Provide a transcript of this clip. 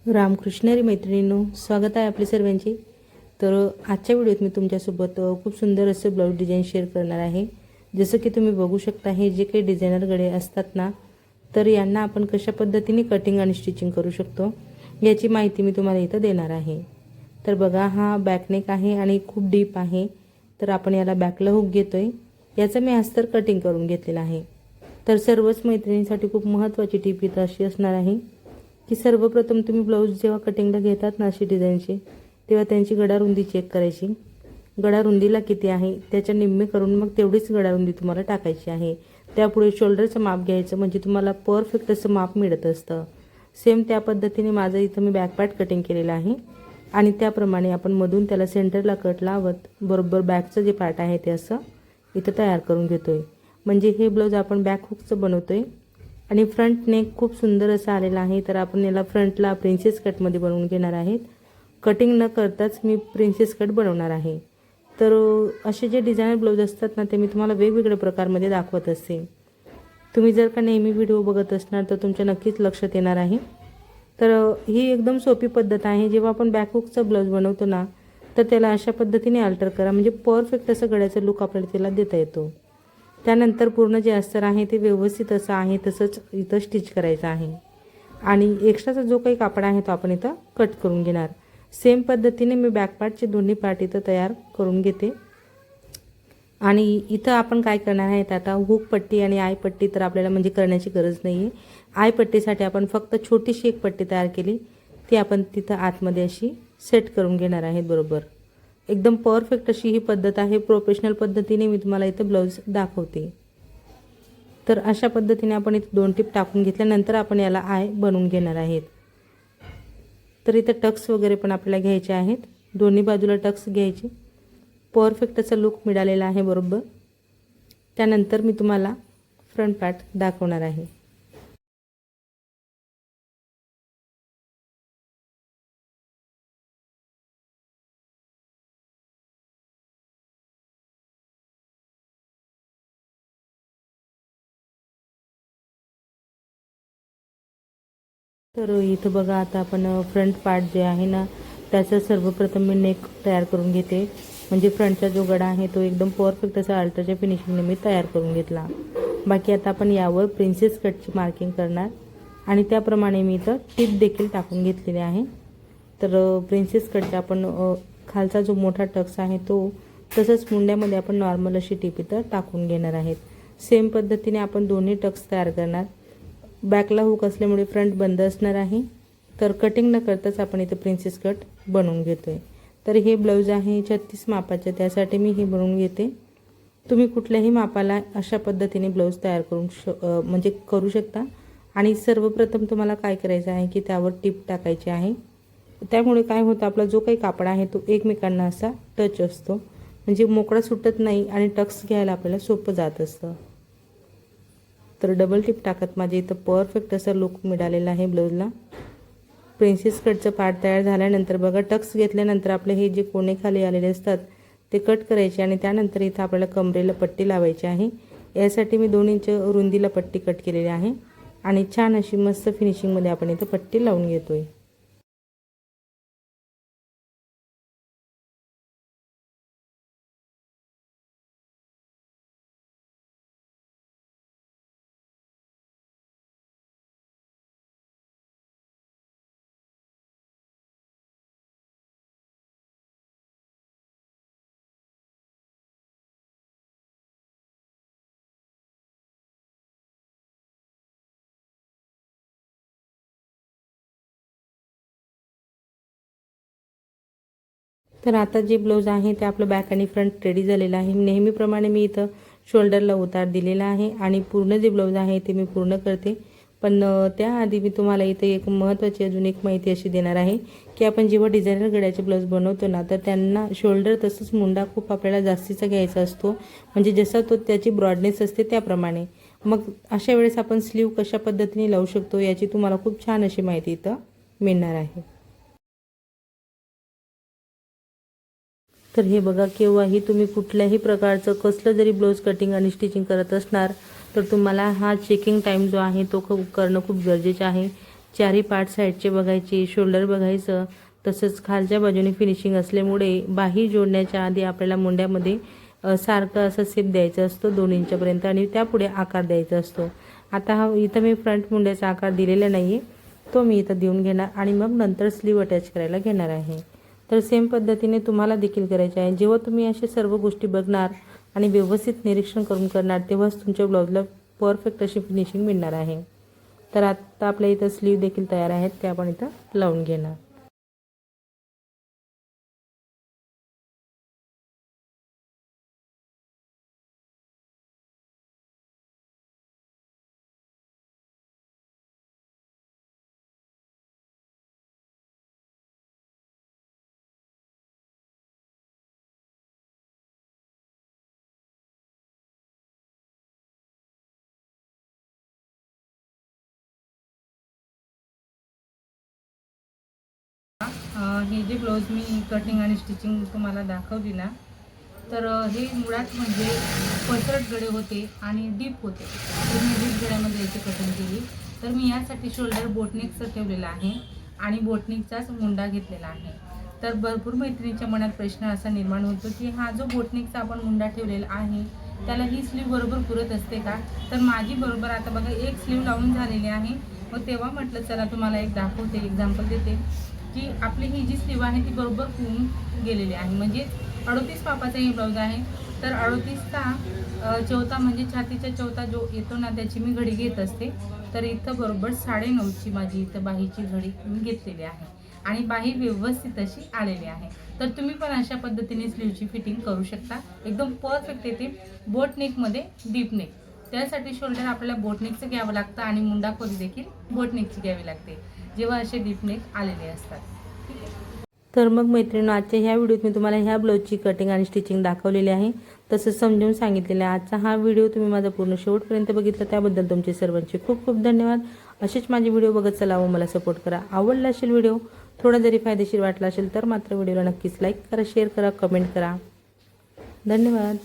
रामकृष्ण मैत्रिणींनो, स्वागत आहे आपले सर्वांचे। तर आजच्या व्हिडिओत मी तुमच्यासोबत खूप सुंदर असं ब्लाऊज डिझाईन शेअर करणार आहे। जसं की तुम्ही बघू शकता, हे जे काही डिझायनर गळे असतात ना, तर यांना आपण कशा पद्धतीने कटिंग आणि स्टिचिंग करू शकतो याची माहिती मी तुम्हाला इथं देणार आहे। तर बघा, हा बॅक नेक आहे आणि खूप डीप आहे। तर आपण याला बॅकला हुक घेतोय। याचं मी अस्तर कटिंग करून घेतलेला आहे। तर सर्वच मैत्रिणींसाठी खूप महत्त्वाची टिप इथं अशी असणार आहे की सर्वप्रथम तुम्ही ब्लाऊज जेव्हा कटिंगला घेतात ना अशी डिझाईनची, तेव्हा त्यांची गडारुंदी चेक करायची। गडारुंदीला किती आहे त्याच्या निम्मे करून मग तेवढीच गडारुंदी तुम्हाला टाकायची आहे। त्यापुढे शोल्डरचं माप घ्यायचं, म्हणजे तुम्हाला परफेक्ट असं माप मिळत असतं। सेम त्या पद्धतीने माझं इथं मी बॅक पार्ट कटिंग केलेलं आहे आणि त्याप्रमाणे आपण मधून त्याला सेंटरला कट लावत बरोबर बॅकचं जे पार्ट आहे ते असं इथं तयार करून घेतोय। म्हणजे हे ब्लाऊज आपण बॅक हुकचं बनवतोय आणि फ्रंट नेक खूप सुंदर असा आलेला आहे। तर आपण याला फ्रंटला प्रिन्सेस कटमध्ये बनवून घेणार आहेत। कटिंग न करताच मी प्रिन्सेस कट बनवणार आहे। तर असे जे डिझायनर ब्लाऊज असतात ना, ते मी तुम्हाला वेगवेगळ्या प्रकारमध्ये दाखवत असते। तुम्ही जर का नेहमी व्हिडिओ बघत असणार तर तुमच्या नक्कीच लक्षात येणार आहे। तर ही एकदम सोपी पद्धत आहे। जेव्हा आपण बॅक हुकचं ब्लाऊज बनवतो ना, तर त्याला अशा पद्धतीने अल्टर करा, म्हणजे परफेक्ट असं गळ्याचं लुक आपल्याला त्याला देता येतो। त्यानंतर पूर्ण जे अस्तर आहे ते व्यवस्थित असं आहे तसंच इथं स्टिच करायचं आहे आणि एक्स्ट्राचा जो काही कापड आहे तो आपण इथं कट करून घेणार। सेम पद्धतीने मी बॅक पार्टचे दोन्ही पार्ट इथं तयार करून घेते आणि इथं आपण काय करणार आहे, आता हुक पट्टी आणि आय पट्टी तर आपल्याला म्हणजे करण्याची गरज नाही आहे। आय पट्टीसाठी आपण फक्त छोटीशी एक पट्टी तयार केली, ती आपण तिथं आतमध्ये अशी सेट करून घेणार आहेत। बरोबर एकदम परफेक्ट अशी ही पद्धत आहे। प्रोफेशनल पद्धतीने मी तुम्हाला इथं ब्लाऊज दाखवते। तर अशा पद्धतीने आपण इथं दोन टिप टाकून घेतल्यानंतर आपण याला आय बनवून घेणार आहेत। तर इथं टक्स वगैरे पण आपल्याला घ्यायचे आहेत, दोन्ही बाजूला टक्स घ्यायचे। परफेक्ट असा लुक मिळालेला आहे। बरोबर त्यानंतर मी तुम्हाला फ्रंट पार्ट दाखवणार आहे। तर इथं बघा, आता आपण फ्रंट पार्ट जे आहे ना, त्याचं सर्वप्रथम मी नेक तयार करून घेते। म्हणजे फ्रंटचा जो गडा आहे तो एकदम परफेक्ट असा अल्टरच्या फिनिशिंगने मी तयार करून घेतला। बाकी आता आपण यावर प्रिन्सेस कटची मार्किंग करणार आणि त्याप्रमाणे मी इथं टिप देखील टाकून घेतलेली आहे। तर प्रिन्सेस कटचा आपण खालचा जो मोठा टक्स आहे तो, तसंच मुंड्यामध्ये आपण नॉर्मल अशी टिप इथं टाकून घेणार आहेत। सेम पद्धतीने आपण दोन्ही टक्स तयार करणार। बॅकला हुक असल्यामुळे फ्रंट बंद असणार आहे। तर कटिंग न करताच आपण इथं प्रिन्सेस कट बनवून घेतोय। तर हे ब्लाऊज आहे 36 मापाचे, त्यासाठी मी हे बनवून घेते। तुम्ही कुठल्याही मापाला अशा पद्धतीने ब्लाऊज तयार करून म्हणजे करू शकता। आणि सर्वप्रथम तुम्हाला काय करायचं आहे की त्यावर टिप टाकायची आहे। त्यामुळे काय होतं, आपला जो काही कापड आहे तो एकमेकांना असा टच असतो, म्हणजे मोकळा सुटत नाही आणि टक्स घ्यायला आपल्याला सोपं जात असतं। तर डबल टिप टाकत माझे इथं परफेक्ट असा लुक मिळालेला आहे ब्लाऊजला। प्रिन्सेस कटचं पार्ट तयार झाल्यानंतर बघा, टक्स घेतल्यानंतर आपले हे जे कोणे खाली आलेले असतात ते कट करायचे आणि त्यानंतर इथं आपल्याला कमरेला पट्टी लावायची आहे। यासाठी मी 2 इंच रुंदीला पट्टी कट केलेली आहे आणि छान अशी मस्त फिनिशिंगमध्ये आपण इथं पट्टी लावून घेतोय। तर आता जे ब्लाऊज आहे ते आपलं बॅक आणि फ्रंट रेडी झालेलं आहे। नेहमीप्रमाणे मी इथं शोल्डरला उतार दिलेला आहे आणि पूर्ण जे ब्लाऊज आहे ते मी पूर्ण करते। पण त्याआधी मी तुम्हाला इथे एक महत्त्वाची अजून एक माहिती अशी देणार आहे की आपण जेव्हा डिझायनर गळ्याचे ब्लाऊज बनवतो ना, तर त्यांना शोल्डर तसंच मुंडा खूप आपल्याला जास्तीचा घ्यायचा असतो, म्हणजे जसा तो त्याची ब्रॉडनेस असते त्याप्रमाणे। मग अशा वेळेस आपण स्लीव कशा पद्धतीने लावू शकतो याची तुम्हाला खूप छान अशी माहिती इथं मिळणार आहे। तर हे बघा, केव्हाही तुम्ही कुठल्याही प्रकारचं कसलं जरी ब्लाऊज कटिंग आणि स्टिचिंग करत असणार तर तुम्हाला हा चेकिंग टाईम जो आहे तो करणं खूप गरजेचं आहे। चारी पार्ट साईडचे बघायचे, शोल्डर बघायचं. तसंच खालच्या बाजूने फिनिशिंग असल्यामुळे बाही जोडण्याच्या आधी आपल्याला मुंड्यामध्ये सारखं असं शेप द्यायचा असतो 2 इंचापर्यंत आणि त्यापुढे आकार द्यायचा असतो. आता इथं मी फ्रंट मुंड्याचा आकार दिलेला नाही आहे, तो मी इथं देऊन घेणार आणि मग नंतर स्लीव अटॅच करायला घेणार आहे. तर सेम पद्धतीने तुम्हाला देखील करायचे आहे. जेव्हा तुम्ही अशा सर्व गोष्टी बघणार आणि व्यवस्थित निरीक्षण करून करणार तेव्हाच तुमच्या ब्लाऊजला परफेक्ट अशी फिनिशिंग मिळणार आहे. तर आता आपल्या इथं स्लीव देखील तयार आहेत, ते आपण इथं लावून घेणार. हे जे ब्लाऊज मी कटिंग आणि स्टिचिंग तुम्हाला दाखवली ना, तर हे मुळात म्हणजे पसरट गळे होते आणि डीप होते. तर मी डीप गळ्यामध्ये याची कटिंग केली. तर मी यासाठी शोल्डर बोटनेकचं ठेवलेलं आहे आणि बोटनेकचाच मुंडा घेतलेला आहे. तर भरपूर मैत्रिणींच्या मनात प्रश्न असा निर्माण होतो की हा जो बोटनेकचा आपण मुंडा ठेवलेला आहे त्याला ही स्लीव बरोबर पुरत असते का? तर माझी बरोबर आता बघा एक स्लीव लावून झालेली आहे. मग तेव्हा म्हटलं चला तुम्हाला एक दाखवते, एक्झाम्पल देते की आपली ही जी स्लीव आहे ती बरोबर होऊन गेलेली आहे. म्हणजे 38 मापाचा ही ब्लाऊज आहे. तर 38चा चौथा म्हणजे छातीचा चौथा जो येतो ना त्याची मी घडी घेत असते. तर इथं बरोबर 9.5ची माझी इथं बाहीची घडी मी घेतलेली आहे आणि बाही व्यवस्थित अशी आलेली आहे. तर तुम्ही पण अशा पद्धतीने स्लीवची फिटिंग करू शकता. एकदम परफेक्ट येते. बोट नेकमध्ये डीप नेक, त्यासाठी शोल्डर आपल्याला बोटनेकचं घ्यावं लागतं आणि मुंडा खोली देखील बोटनेकची घ्यावी लागते जेव्हा असे डीप नेक आलेले असतात. ठीक आहे. तर मग मैत्रिणी, आजच्या ह्या व्हिडिओत मी तुम्हाला ह्या ब्लाऊजची कटिंग आणि स्टिचिंग दाखवलेली आहे, तसंच समजून सांगितलेलं आहे. आजचा हा व्हिडिओ तुम्ही माझा पूर्ण शेवटपर्यंत बघितला त्याबद्दल तुमचे सर्वांचे खूप खूप धन्यवाद. असेच माझे व्हिडिओ बघत चला व मला सपोर्ट करा. आवडला असेल व्हिडिओ, थोडा जरी फायदेशीर वाटला असेल तर मात्र व्हिडिओला नक्कीच लाईक करा, शेअर करा, कमेंट करा. धन्यवाद.